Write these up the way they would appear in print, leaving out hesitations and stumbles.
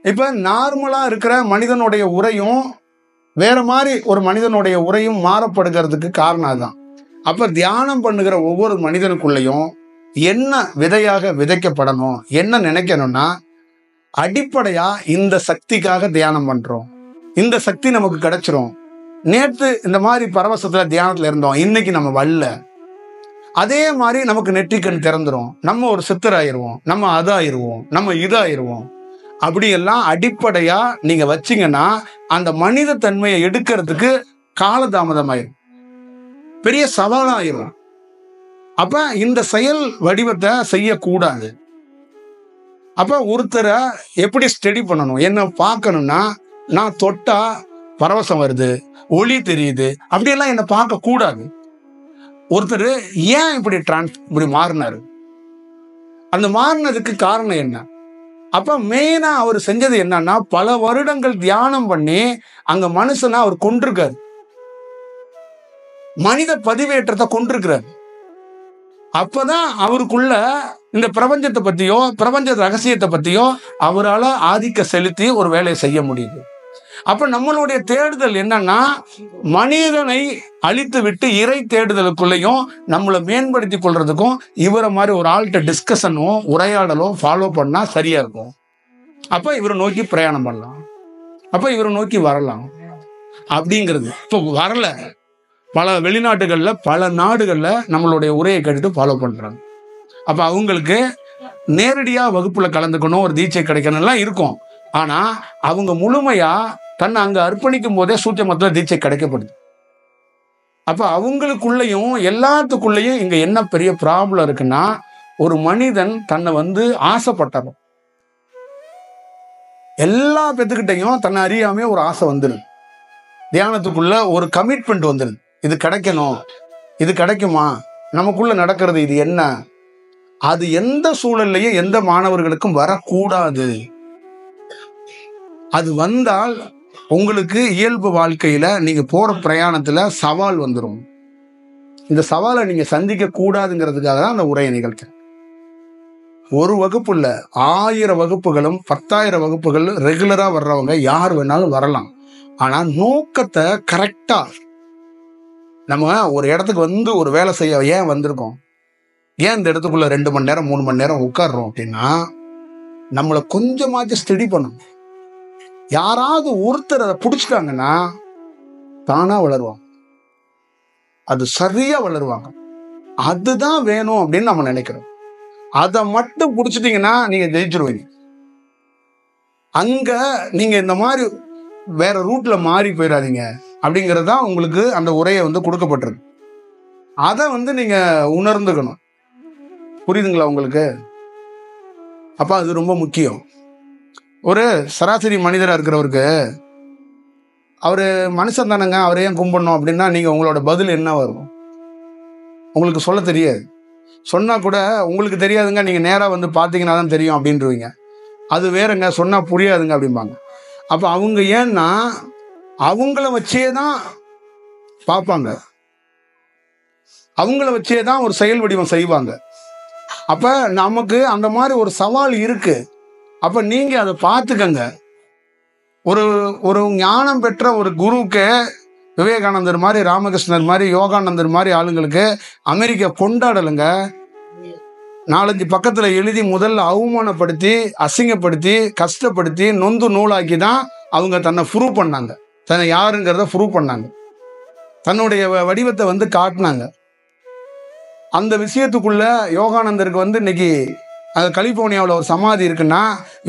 இப்ப நார்மலா இருக்கிற மனிதனுடைய உரையும் வேற மாதிரி ஒரு மனிதனுடைய உரையும் மாறப்படுகிறதுக்கு காரணம் அதுதான். அப்ப தியானம் பண்ணுகிற ஒவ்வொரு மனிதனுக்குள்ளேயும் என்ன விதையாக விதைக்கப்படணும், என்ன நினைக்கணும்னா, அடிப்படையா இந்த சக்திக்காக தியானம் பண்றோம், இந்த சக்தி நமக்கு கிடைச்சிரும். நேற்று இந்த மாதிரி பரவசத்துல தியானத்துல இருந்தோம், இன்னைக்கு நம்ம வரல, அதே மாதிரி நமக்கு நெற்றிக்கண் திறந்துரும், நம்ம ஒரு சித்தராயிருவோம், நம்ம அதாயிருவோம், நம்ம இதாயிருவோம். அப்படியெல்லாம் அடிப்படையா நீங்க வச்சீங்கன்னா அந்த மனித தன்மையை எடுக்கிறதுக்கு காலதாமதமாயிரும், பெரிய சவாலாயிரும். அப்ப இந்த செயல் வடிவத்தை செய்யக்கூடாது. அப்ப ஒருத்தரை எப்படி ஸ்டடி பண்ணணும், என்ன பார்க்கணும்னா, நான் தொட்டா பரவசம் வருது, ஒளி தெரியுது, அப்படியெல்லாம் என்னை பார்க்க கூடாது. ஒருத்தர் ஏன் இப்படி மாறினாரு, அந்த மாறினதுக்கு காரணம் என்ன? அப்ப மெயினா அவர் செஞ்சது என்னன்னா, பல வருடங்கள் தியானம் பண்ணி அங்க மனுஷனா அவர் கொண்டிருக்காரு, மனித பதிவேற்றத்தை கொண்டிருக்கிறார். அப்பதான் அவருக்குள்ள இந்த பிரபஞ்சத்தை பத்தியோ பிரபஞ்ச ரகசியத்தை பத்தியோ அவரால் ஆதிக்க செலுத்தி ஒரு வேலையை செய்ய முடியுது. அப்ப நம்மளுடைய தேடுதல் என்னன்னா, மனிதனை அழித்து விட்டு இறை தேடுதலுக்குள்ளேயும் நம்மளை மேம்படுத்தி கொள்றதுக்கும் இவரை மாதிரி ஒரு ஆள்கிட்ட டிஸ்கஷனும் உரையாடலும் ஃபாலோ பண்ணா சரியா இருக்கும். அப்ப இவரை நோக்கி பிரயாணம் பண்ணலாம், அப்ப இவரை நோக்கி வரலாம் அப்படிங்கிறது. இப்போ வரல, பல வெளிநாட்டுகள்ல பல நாடுகள்ல நம்மளுடைய உரையை கேட்டுட்டு ஃபாலோ பண்றாங்க. அப்ப அவங்களுக்கு நேரடியா வகுப்புல கலந்துக்கணும், ஒரு தீட்சை கிடைக்கணும்லாம் இருக்கும். ஆனா அவங்க முழுமையா தன்னை அங்க அர்ப்பணிக்கும் போதே சூட்சமத்துல தீட்சை கிடைக்கப்படுது. அப்ப அவங்களுக்குள்ளயும் எல்லாத்துக்குள்ளயும் இங்க என்ன பெரிய ப்ராப்ளம் இருக்குன்னா, ஒரு மனிதன் தன்னை ஆசைப்பட்டணும், எல்லா பேத்துக்கிட்டையும் தன்னை அறியாமே ஒரு ஆசை வந்துடுது. தியானத்துக்குள்ள ஒரு கமிட்மெண்ட் வந்துடுது. இது கிடைக்கணும், இது கிடைக்குமா, நமக்குள்ள நடக்கிறது இது என்ன. அது எந்த சூழல்லையும் எந்த மாணவர்களுக்கும் வரக்கூடாது. அது வந்தால் உங்களுக்கு இயல்பு வாழ்க்கையில நீங்க போற பிரயாணத்துல சவால் வந்துடும். இந்த சவாலை நீங்க சந்திக்க கூடாதுங்கிறதுக்காக தான் அந்த உரையை நிகழ்த்தேன். ஒரு வகுப்பு இல்ல, 1000 வகுப்புகளும் 10,000 வகுப்புகள் ரெகுலரா வர்றவங்க யார் வேணாலும் வரலாம். ஆனா நோக்கத்தை கரெக்டா, நம்ம ஒரு இடத்துக்கு வந்து ஒரு வேலை செய்ய ஏன் வந்திருக்கோம், ஏன் இந்த இடத்துக்குள்ள 2 மணி நேரம் 3 மணி நேரம் உட்கார்றோம் அப்படின்னா, நம்மளை கொஞ்சமாச்சும் ஸ்டடி பண்ணணும். யாராவது ஒருத்தர் அதை பிடிச்சிட்டாங்கன்னா தானா வளருவாங்க, அது சரியா வளருவாங்க. அதுதான் வேணும் அப்படின்னு நம்ம நினைக்கிறோம். அதை மட்டும் பிடிச்சிட்டீங்கன்னா நீங்க ஜெயிச்சிருவீங்க. அங்க நீங்க இந்த மாதிரி வேற ரூட்ல மாறி போயிடாதீங்க அப்படிங்கிறது தான் உங்களுக்கு அந்த உரையை வந்து கொடுக்கப்பட்டிருக்கு. அதை வந்து நீங்க உணர்ந்துக்கணும். புரியுதுங்களா உங்களுக்கு? அப்ப அது ரொம்ப முக்கியம். ஒரு சராசரி மனிதராக இருக்கிறவருக்கு, அவரு மனுஷன் தானேங்க, அவரை ஏன் கும்பிடணும் அப்படின்னா நீங்க உங்களோட பதில் என்ன வரும்? உங்களுக்கு சொல்ல தெரியாது. சொன்னா கூட உங்களுக்கு தெரியாதுங்க, நீங்க நேரா வந்து பார்த்தீங்கன்னா தான் தெரியும் அப்படின்றவீங்க. அது வேறங்க, சொன்னா புரியாதுங்க அப்படிம்பாங்க. அப்ப அவங்க ஏன்னா அவங்கள வச்சே தான் பார்ப்பாங்க, அவங்கள வச்சே தான் ஒரு செயல் வடிவம் செய்வாங்க. அப்ப நமக்கு அந்த மாதிரி ஒரு சவால் இருக்கு. அப்ப நீங்க அதை பார்த்துக்கங்க. ஒரு ஒரு ஞானம் பெற்ற ஒரு குருவுக்கு, விவேகானந்தர் மாதிரி, ராமகிருஷ்ணர் மாதிரி, யோகானந்தர் மாதிரி ஆளுங்களுக்கு அமெரிக்கா கொண்டாடலைங்க. 4-5 பக்கத்துல எழுதி முதல்ல அவமானப்படுத்தி, அசிங்கப்படுத்தி, கஷ்டப்படுத்தி, நொந்து நூலாக்கி தான் அவங்க தன்னை ப்ரூவ் பண்ணாங்க, தன்னை யாருங்கிறத ப்ரூவ் பண்ணாங்க, தன்னுடைய வடிவத்தை வந்து காட்டினாங்க. அந்த விஷயத்துக்குள்ள யோகானந்தருக்கு வந்து இன்னைக்கு கலிபோர்னியாவில் ஒரு சமாதி இருக்குன்னா,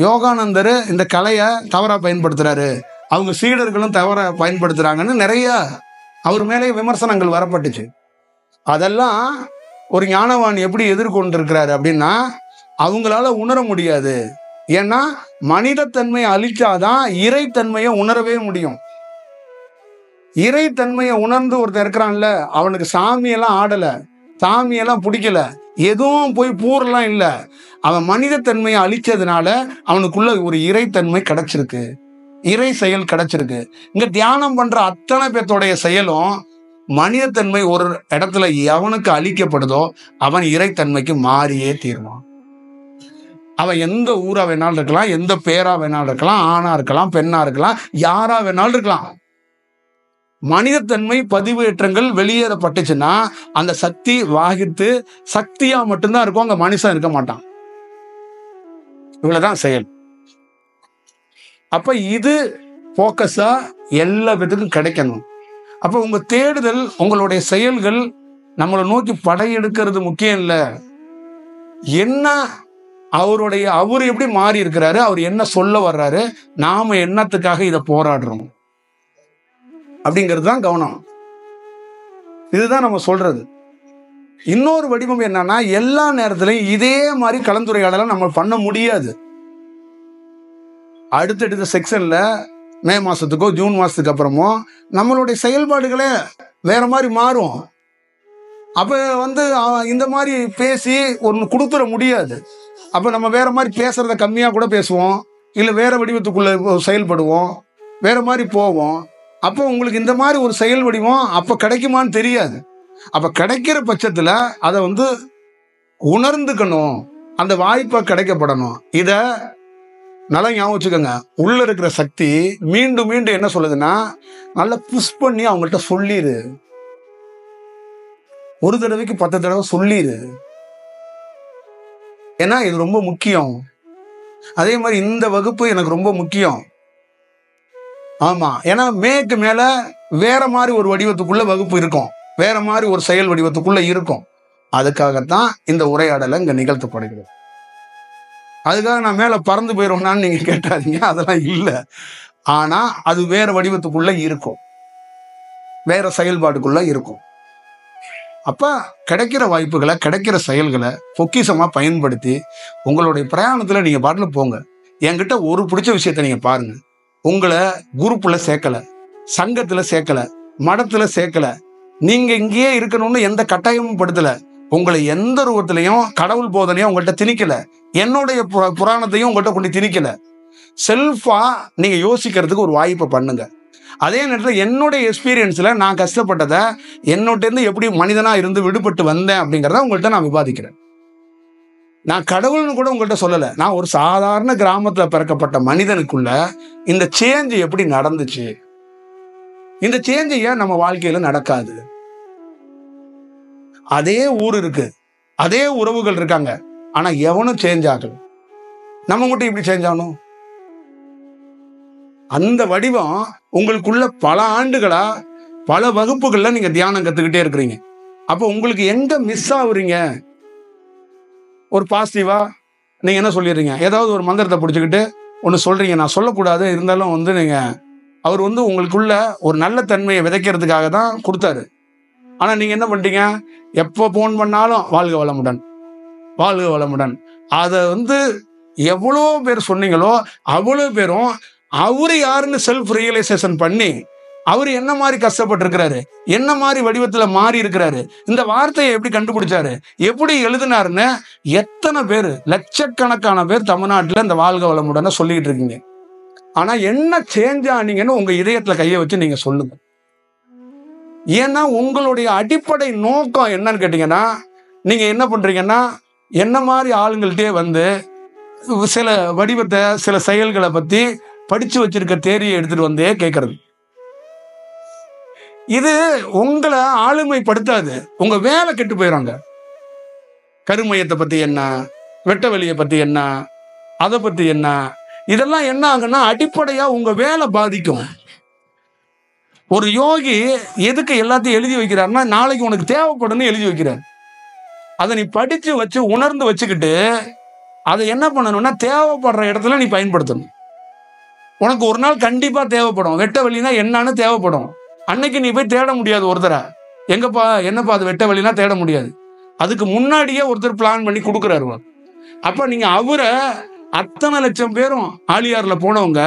யோகானந்தர் இந்த கலையை தவறாக பயன்படுத்துறாரு, அவங்க சீடர்களும் தவற பயன்படுத்துறாங்கன்னு நிறைய அவர் மேலே விமர்சனங்கள் வரப்பட்டுச்சு. அதெல்லாம் ஒரு ஞானவான் எப்படி எதிர்கொண்டிருக்கிறாரு அப்படின்னா, அவங்களால உணர முடியாது. ஏன்னா மனிதத்தன்மையை அழிச்சாதான் இறைத்தன்மையை உணரவே முடியும். இறைத்தன்மையை உணர்ந்து ஒருத்தர் இருக்கிறான்ல, அவனுக்கு சாமியெல்லாம் ஆடல, சாமியெல்லாம் பிடிக்கல, எதுவும் போய் பூரெல்லாம் இல்லை, அவன் மனிதத்தன்மையை அழிச்சதுனால அவனுக்குள்ள ஒரு இறைத்தன்மை கிடைச்சிருக்கு, இறை செயல் கிடைச்சிருக்கு. இங்க தியானம் பண்ற அத்தனை பேர்த்தோடைய செயலும் மனிதத்தன்மை ஒரு இடத்துல எவனுக்கு அழிக்கப்படுதோ அவன் இறைத்தன்மைக்கு மாறியே தீருவான். அவன் எந்த ஊரா வேணாலும் இருக்கலாம், எந்த பேரா வேணாலும் இருக்கலாம், ஆணா இருக்கலாம், பெண்ணா இருக்கலாம், யாரா வேணாலும் இருக்கலாம். மனிதத்தன்மை பதிவேற்றங்கள் வெளியேறப்பட்டுச்சுன்னா அந்த சக்தி வாகித்து சக்தியா மட்டும்தான் இருக்கும், அங்க மனுஷன் இருக்க மாட்டான். இவ்வளவுதான் செயல். அப்ப இது போக்கஸா எல்லா பேத்துக்கும் கிடைக்கணும். அப்ப உங்க தேடுதல், உங்களுடைய செயல்கள் நம்மளை நோக்கி படையெடுக்கிறது முக்கியம் இல்லை. என்ன அவர் எப்படி மாறி இருக்கிறாரு, அவர் என்ன சொல்ல வர்றாரு, நாம என்னத்துக்காக இதை போராடுறோம் அப்படிங்கிறது தான் கவனம். இதுதான் நம்ம சொல்றது. இன்னொரு வடிவம் என்னன்னா, எல்லா நேரத்திலையும் இதே மாதிரி கலந்துரையாடலை நம்ம பண்ண முடியாது. அடுத்தடுத்த செக்ஷன்ல மே மாசத்துக்கோ ஜூன் மாசத்துக்கு அப்புறமோ நம்மளுடைய செயல்பாடுகளே வேற மாதிரி மாறும். அப்ப வந்து இந்த மாதிரி பேசி ஒன்று கொடுத்துட முடியாது. அப்ப நம்ம வேற மாதிரி பேசுறத கம்மியா கூட பேசுவோம், இல்லை வேற வடிவத்துக்குள்ள செயல்படுவோம், வேற மாதிரி போவோம். அப்போ உங்களுக்கு இந்த மாதிரி ஒரு செயல் வடிவம் அப்ப கிடைக்குமான்னு தெரியாது. அப்ப கிடைக்கிற பட்சத்துல அதை வந்து உணர்ந்துக்கணும், அந்த வாய்ப்பை கிடைக்கப்படணும். இத நல்லா ஞாபகம் வச்சுக்கோங்க. உள்ள இருக்கிற சக்தி மீண்டும் மீண்டும் என்ன சொல்லுதுன்னா, நல்லா புஷ் பண்ணி அவங்கள்ட்ட சொல்லிடு, ஒரு தடவைக்கு 10 தடவை சொல்லிடு. ஏன்னா இது ரொம்ப முக்கியம். அதே மாதிரி இந்த வகுப்பு எனக்கு ரொம்ப முக்கியம். ஆமா, ஏன்னா மேற்கு மேல வேற மாதிரி ஒரு வடிவத்துக்குள்ள வகுப்பு இருக்கும், வேற மாதிரி ஒரு செயல் வடிவத்துக்குள்ள இருக்கும். அதுக்காகத்தான் இந்த உரையாடலை இங்க நிகழ்த்தப்படுகிறது. அதுக்காக நான் மேல பறந்து போயிடுவேனான்னு நீங்க கேட்டாதீங்க, அதெல்லாம் இல்லை. ஆனா அது வேற வடிவத்துக்குள்ள இருக்கும், வேற செயல்பாட்டுக்குள்ள இருக்கும். அப்ப கிடைக்கிற வாய்ப்புகளை, கிடைக்கிற செயல்களை பொக்கிஷமா பயன்படுத்தி உங்களுடைய பிரயாணத்துல நீங்க பாட்டுல போங்க. என்கிட்ட ஒரு பிடிச்ச விஷயத்த நீங்க பாருங்க. உங்களை குரூப்ல சேர்க்கல, சங்கத்துல சேர்க்கல, மடத்துல சேர்க்கல, நீங்க இங்கேயே இருக்கணும்னு எந்த கட்டாயமும் படுத்தல. உங்களை எந்த ரூபத்திலையும் கடவுள் போதனையும் உங்கள்கிட்ட திணிக்கல, என்னுடைய புராணத்தையும் உங்கள்கிட்ட கொண்டு திணிக்கல. செல்ஃபா நீங்க யோசிக்கிறதுக்கு ஒரு வாய்ப்பை பண்ணுங்க. அதே நேரத்தில் என்னுடைய எக்ஸ்பீரியன்ஸ்ல நான் கஷ்டப்பட்டதை, என்னோட இருந்து எப்படி மனிதனா இருந்து விடுபட்டு வந்தேன் அப்படிங்கிறத உங்கள்கிட்ட நான் விவாதிக்கிறேன். நான் கடவுள்னு கூட உங்கள்கிட்ட சொல்லலை. நான் ஒரு சாதாரண கிராமத்துல பிறக்கப்பட்ட மனிதனுக்குள்ள இந்த சேஞ்ச் எப்படி நடந்துச்சு, இந்த சேஞ்ச் ஏன் நம்ம வாழ்க்கையில நடக்காது? அதே ஊர் இருக்கு, அதே உறவுகள் இருக்காங்க, ஆனா எவனும் சேஞ்ச் ஆகல. நம்ம மட்டும் இப்படி சேஞ்ச் ஆகணும்? அந்த வடிவம் உங்களுக்குள்ள பல ஆண்டுகளா பல வகுப்புகள்ல நீங்க தியானம் கத்துக்கிட்டே இருக்கிறீங்க. அப்போ உங்களுக்கு எங்க மிஸ் ஆகுறீங்க? ஒரு பாசிட்டிவா நீங்க என்ன சொல்லிடுறீங்க? ஏதாவது ஒரு மந்திரத்தை பிடிச்சிக்கிட்டு ஒன்று சொல்றீங்க, நான் சொல்லக்கூடாது, இருந்தாலும் வந்து நீங்க அவர் வந்து உங்களுக்குள்ள ஒரு நல்ல தன்மையை விதைக்கிறதுக்காக தான் கொடுத்தாரு. ஆனா நீங்க என்ன பண்ணிட்டீங்க? எப்போ போன் பண்ணாலும் வாழ்க வளமுடன், வாழ்க வளமுடன். அதை வந்து எவ்வளோ பேர் சொன்னீங்களோ அவ்வளோ பேரும் அவரு யாருன்னு செல்ஃப் ரியலைசேஷன் பண்ணி அவரு என்ன மாதிரி கஷ்டப்பட்டு இருக்கிறாரு, என்ன மாதிரி வடிவத்துல மாறி இருக்கிறாரு, இந்த வார்த்தையை எப்படி கண்டுபிடிச்சாரு, எப்படி எழுதினாருன்னு எத்தனை பேர், லட்சக்கணக்கான பேர் தமிழ்நாட்டில் இந்த வாழ்க வளமுடன் சொல்லிட்டு இருக்கீங்க. ஆனா என்ன சேஞ்ச் ஆனீங்கன்னு உங்க இதயத்துல கையை வச்சு நீங்க சொல்லுங்க. ஏன்னா உங்களுடைய அடிப்படை நோக்கம் என்னன்னு கேட்டீங்கன்னா, நீங்க என்ன பண்றீங்கன்னா, என்ன மாதிரி ஆளுங்கள்ட்டே வந்து சில வடிவத்தை சில செயல்களை பத்தி படிச்சு வச்சிருக்க தேரியை எடுத்துட்டு வந்தே கேட்கறது. இது உங்களை ஆளுமைப்படுத்தாது, உங்க வேலை கெட்டு போயிடுறாங்க. கருமையத்தை பத்தி என்ன, வெட்ட வெளியை பத்தி என்ன, அதை பத்தி என்ன, இதெல்லாம் என்ன ஆகுன்னா அடிப்படையா உங்க வேலை பாதிக்கும். ஒரு யோகி எதுக்கு எல்லாத்தையும் எழுதி வைக்கிறாருன்னா, நாளைக்கு உனக்கு தேவைப்படும்னு எழுதி வைக்கிறார். அதை நீ படிச்சு வச்சு உணர்ந்து வச்சுக்கிட்டு அதை என்ன பண்ணணும்னா தேவைப்படுற இடத்துல நீ பயன்படுத்தணும். உனக்கு ஒரு நாள் கண்டிப்பா தேவைப்படும். வெட்ட வெளினா என்னன்னு தேவைப்படும். அன்னைக்கு நீ போய் தேட முடியாது ஒருத்தரை. எங்கப்பா என்னப்பா அது வெட்ட வெளினா தேட முடியாது. அதுக்கு முன்னாடியே ஒருத்தர் பிளான் பண்ணி கொடுக்குறாரு. அப்ப நீங்க அவரை அத்தனை லட்சம் பேரும் ஆலியார்ல போனவங்க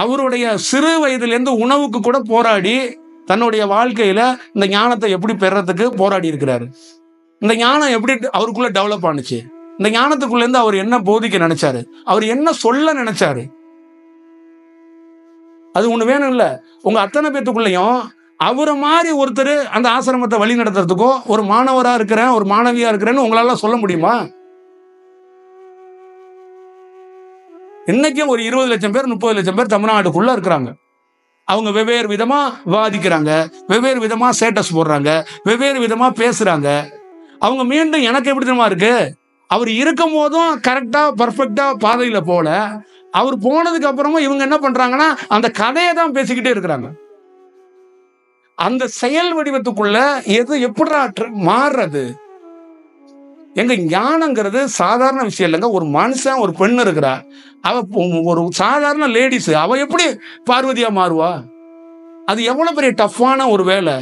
அவருடைய சிறு வயதிலிருந்து உணவுக்கு கூட போராடி தன்னுடைய வாழ்க்கையில இந்த ஞானத்தை எப்படி பெறறதுக்கு போராடி இருக்கிறாரு. இந்த ஞானம் எப்படி அவருக்குள்ள டெவலப் ஆனிச்சு, இந்த ஞானத்துக்குள்ள இருந்து அவர் என்ன போதிக்க நினைச்சாரு, அவர் என்ன சொல்ல நினைச்சாரு, அது ஒண்ணு வேணும் இல்ல. உங்க அத்தனை பேத்துக்குள்ளயும் அவரை மாதிரி ஒருத்தர் அந்த ஆசிரமத்தை வழி நடத்துறதுக்கோ ஒரு மாணவரா இருக்கிறேன் ஒரு மாணவியா இருக்கிறேன்னு உங்களால சொல்ல முடியுமா? இன்னைக்கும் ஒரு 20 லட்சம் பேர் 30 லட்சம் பேர் தமிழ்நாடுக்குள்ள இருக்கிறாங்க. அவங்க வெவ்வேறு விதமா விவாதிக்கிறாங்க, வெவ்வேறு விதமா ஸ்டேட்டஸ் போடுறாங்க, வெவ்வேறு விதமா பேசுறாங்க. அவங்க மீண்டும் எனக்கு எப்படி தெரியுமா இருக்கு, அவர் இருக்கும் போதும் கரெக்டா பர்ஃபெக்டா பாதையில போல, அவர் போனதுக்கு அப்புறமா இவங்க என்ன பண்றாங்கன்னா அந்த கதையை தான் பேசிக்கிட்டே இருக்கிறாங்க. அந்த செயல் வடிவத்துக்குள்ள எது எப்படி மாறுறது? எங்க ஞானங்கிறது சாதாரண விஷயம் இல்லைங்க. ஒரு மனுஷன் ஒரு பெண் இருக்கிறா, அவ ஒரு சாதாரண லேடிஸ், அவ எப்படி பார்வதியா மாறுவா? அது எவ்வளவு பெரிய டஃப்பான ஒரு வேலை.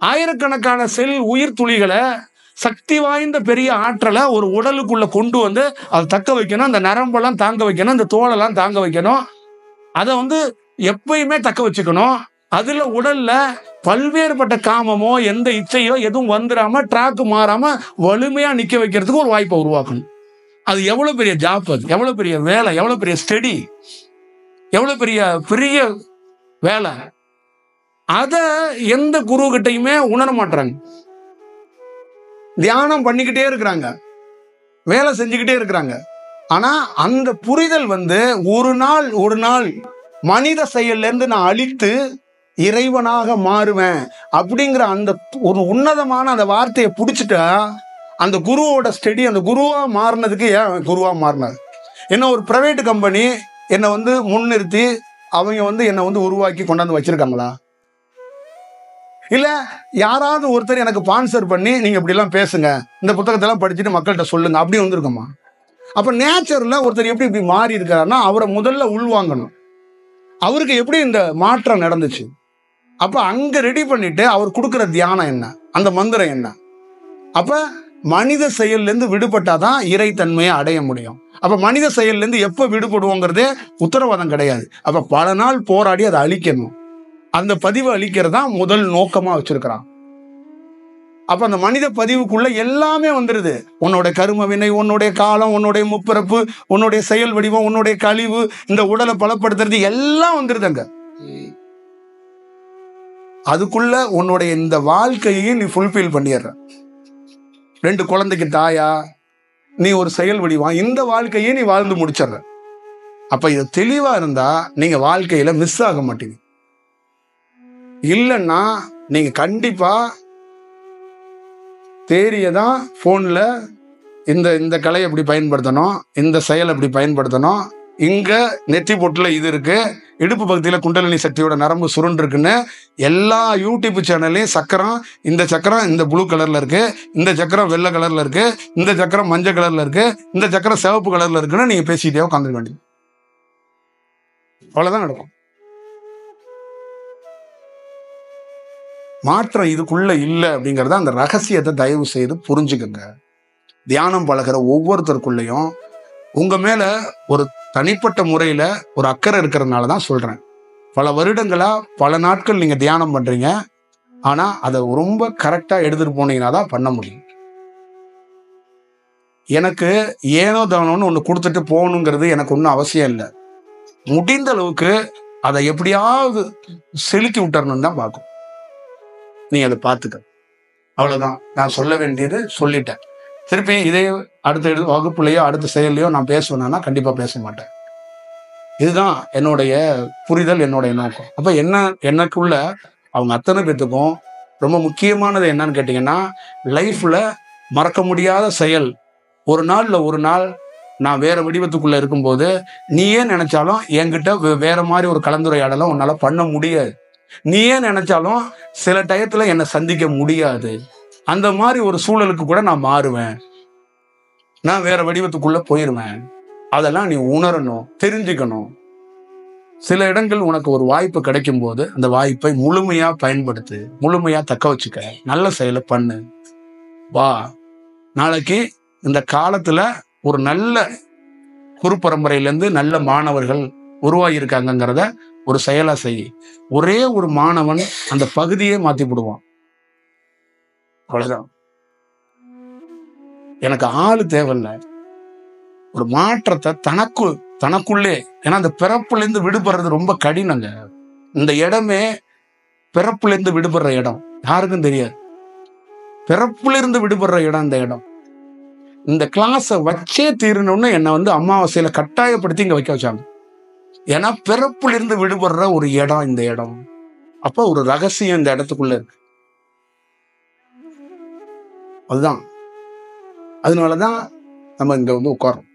ஆயிரக்கணக்கான செல் உயிர் துளிகளை சக்தி வாய்ந்த பெரிய ஆற்றலை ஒரு உடலுக்குள்ள கொண்டு வந்து அதை தக்க வைக்கணும், அந்த நரம்பெல்லாம் தாங்க வைக்கணும், இந்த தோலெல்லாம் தாங்க வைக்கணும், அதை வந்து எப்பயுமே தக்க வச்சுக்கணும். அதுல உடல்ல பல்வேறுபட்ட காமமோ எந்த இச்சையோ எதுவும் வந்துடாம ட்ராக்கு மாறாம வலிமையா நிக்க வைக்கிறதுக்கு ஒரு வாய்ப்பை உருவாக்கணும். அது எவ்வளவு பெரிய ஜாப், அது எவ்வளவு பெரிய வேலை, எவ்வளவு பெரிய ஸ்டடி, எவ்வளவு பெரிய பெரிய வேலை. அத எந்த குரு கிட்டையுமே உணர மாட்டாங்க. தியானம் பண்ணிக்கிட்டே இருக்கிறாங்க, வேலை செஞ்சுக்கிட்டே இருக்கிறாங்க. ஆனா அந்த புரிதல் வந்து ஒரு நாள் மனித செயல்ல இருந்து நான் அழித்து இறைவனாக மாறுவேன் அப்படிங்கிற அந்த ஒரு உன்னதமான அந்த வார்த்தையை பிடிச்சிட்டா அந்த குருவோட ஸ்டடி, அந்த குருவா மாறினதுக்கு ஏன் குருவா மாறினார்? என்ன ஒரு பிரைவேட் கம்பெனி என்னை வந்து முன்னிறுத்தி அவங்க வந்து என்னை வந்து உருவாக்கி கொண்டாந்து வச்சிருக்காங்களா? இல்ல யாராவது ஒருத்தர் எனக்கு ஸ்பான்சர் பண்ணி நீங்க இப்படி எல்லாம் பேசுங்க, இந்த புத்தகத்தெல்லாம் படிச்சுட்டு மக்கள்கிட்ட சொல்லுங்க அப்படி வந்திருக்கோமா? அப்ப நேச்சர்ல ஒருத்தர் எப்படி இப்படி மாறி இருக்காருன்னா அவரை முதல்ல உள்வாங்கணும். அவருக்கு எப்படி இந்த மாற்றம் நடந்துச்சு? அப்ப அங்க ரெடி பண்ணிட்டு அவர் கொடுக்குற தியானம் என்ன, அந்த மந்திரம் என்ன? அப்ப மனித செயல்ல இருந்து விடுபட்டாதான் இறைத்தன்மையை அடைய முடியும். அப்ப மனித செயல்ல இருந்து எப்ப விடுபடுவோங்கிறதே உத்தரவாதம் கிடையாது. அப்ப பல நாள் போராடி அதை அழிக்கணும். அந்த பதிவை அழிக்கிறதா முதல் நோக்கமா வச்சிருக்கிறான். அப்ப அந்த மனித பதிவுக்குள்ள எல்லாமே வந்துருது. உன்னுடைய கரும வினை, உன்னுடைய காலம், உன்னுடைய முப்பிறப்பு, உன்னுடைய செயல் வடிவம், உன்னுடைய கழிவு, இந்த உடலை பலப்படுத்துறது எல்லாம் வந்துருதுங்க. அதுக்குள்ள உன்னுடைய இந்த வாழ்க்கையையும் நீ ஃபுல்ஃபில் பண்ணிடுற. 2 குழந்தைக்கு தாயா, நீ ஒரு செயல் வடிவம், இந்த வாழ்க்கையே நீ வாழ்ந்து முடிச்சிடுற. அப்ப இது தெளிவா இருந்தா நீங்க வாழ்க்கையில மிஸ் ஆக மாட்டீங்க. இல்லைன்னா நீங்க கண்டிப்பா தேரியதான் போன்ல இந்த கலை எப்படி பயன்படுத்தணும், இந்த செயல் எப்படி பயன்படுத்தணும், இங்க நெற்றி பொட்டுல இது இருக்கு, இடுப்பு பகுதியில குண்டலினி சக்தியோட நரம்பு சுருண்டு இருக்குன்னு எல்லா யூடியூப் சேனல்லையும் சக்கரம், இந்த சக்கரம் இந்த ப்ளூ கலர்ல இருக்கு, இந்த சக்கரம் வெள்ளை கலர்ல இருக்கு, இந்த சக்கரம் மஞ்சள் கலர்ல இருக்கு, இந்த சக்கரம் சிவப்பு கலர்ல இருக்குன்னு நீங்க பேசிட்டே உட்காந்துக்க வேண்டியது. அவ்வளவுதான் நடக்கும். மாற்றம் இதுக்குள்ள இல்லை அப்படிங்கறத அந்த ரகசியத்தை தயவு செய்து புரிஞ்சுக்கங்க. தியானம் பழகிற ஒவ்வொருத்தருக்குள்ளயும் உங்க மேல ஒரு தனிப்பட்ட முறையில ஒரு அக்கறை இருக்கிறதுனாலதான் சொல்றேன். பல வருடங்களா பல நாட்கள் நீங்க தியானம் பண்றீங்க. ஆனா அதை ரொம்ப கரெக்டா எடுத்துட்டு போனீங்கன்னா தான் பண்ண முடியும். எனக்கு ஏனோ தானோன்னு ஒண்ணு கொடுத்துட்டு போகணுங்கிறது எனக்கு ஒன்றும் அவசியம் இல்லை. முடிந்த அளவுக்கு அதை எப்படியாவது செலுத்தி விட்டுறணும்னு தான் பார்க்கும். நீ அதை பார்த்துக்க. அவ்வளவுதான் நான் சொல்ல வேண்டியது சொல்லிட்டேன். திருப்பி இதே அடுத்த வகுப்புலையோ அடுத்த செயல்லையோ நான் பேசுவேன்னா கண்டிப்பா பேச மாட்டேன். இதுதான் என்னுடைய புரிதல், என்னுடைய நோக்கம். அப்ப எனக்குள்ள அவங்க அத்தனை பேத்துக்கும் ரொம்ப முக்கியமானது என்னன்னு கேட்டீங்கன்னா, லைஃப்ல மறக்க முடியாத செயல். ஒரு நாள் நான் வேற வடிவத்துக்குள்ள இருக்கும்போது நீயே நினைச்சாலும் என்கிட்ட வேற மாதிரி ஒரு கலந்துரையாடலாம் உன்னால பண்ண முடியாது. நீயே நினைச்சாலும் சில டயத்துல என்னை சந்திக்க முடியாது. அந்த மாதிரி ஒரு சூழலுக்கு கூட நான் மாறுவேன். நான் வேற வடிவத்துக்குள்ள போயிருவேன். அதெல்லாம் நீ உணரணும், தெரிஞ்சுக்கணும். சில இடங்கள் உனக்கு ஒரு வாய்ப்பு கிடைக்கும் போது அந்த வாய்ப்பை முழுமையா பயன்படுத்து, முழுமையா தக்க வச்சுக்க, நல்ல செயலை பண்ணு. வா, நாளைக்கு இந்த காலத்துல ஒரு நல்ல குரு பரம்பரையிலேருந்து நல்ல மாணவர்கள் உருவாகியிருக்காங்கிறத ஒரு செயலா செய். ஒரே ஒரு மாணவன் அந்த பகுதியே மாத்தி விடுவான். அவ்வளவுதான். எனக்கு ஆளு தேவையில்லை. ஒரு மாற்றத்தை தனக்குள்ளே. ஏன்னா அந்த பிறப்புல இருந்து விடுபடுறது ரொம்ப கடினங்க. இந்த இடமே பிறப்புல இருந்து விடுபடுற இடம், யாருக்கும் தெரியாது. பிறப்புல இருந்து விடுபடுற இடம் இந்த இடம். இந்த கிளாஸை வச்சே தீரணும்னு என்னை அமாவாசையில கட்டாயப்படுத்தி இங்க வைக்க வச்சாங்க. ஏன்னா பிறப்புல இருந்து விடுபடுற ஒரு இடம் இந்த இடம். அப்ப ஒரு ரகசியம் இந்த இடத்துக்குள்ள இருக்கு. அதுதான். அதனாலதான் நம்ம இங்க உட்காரோம்.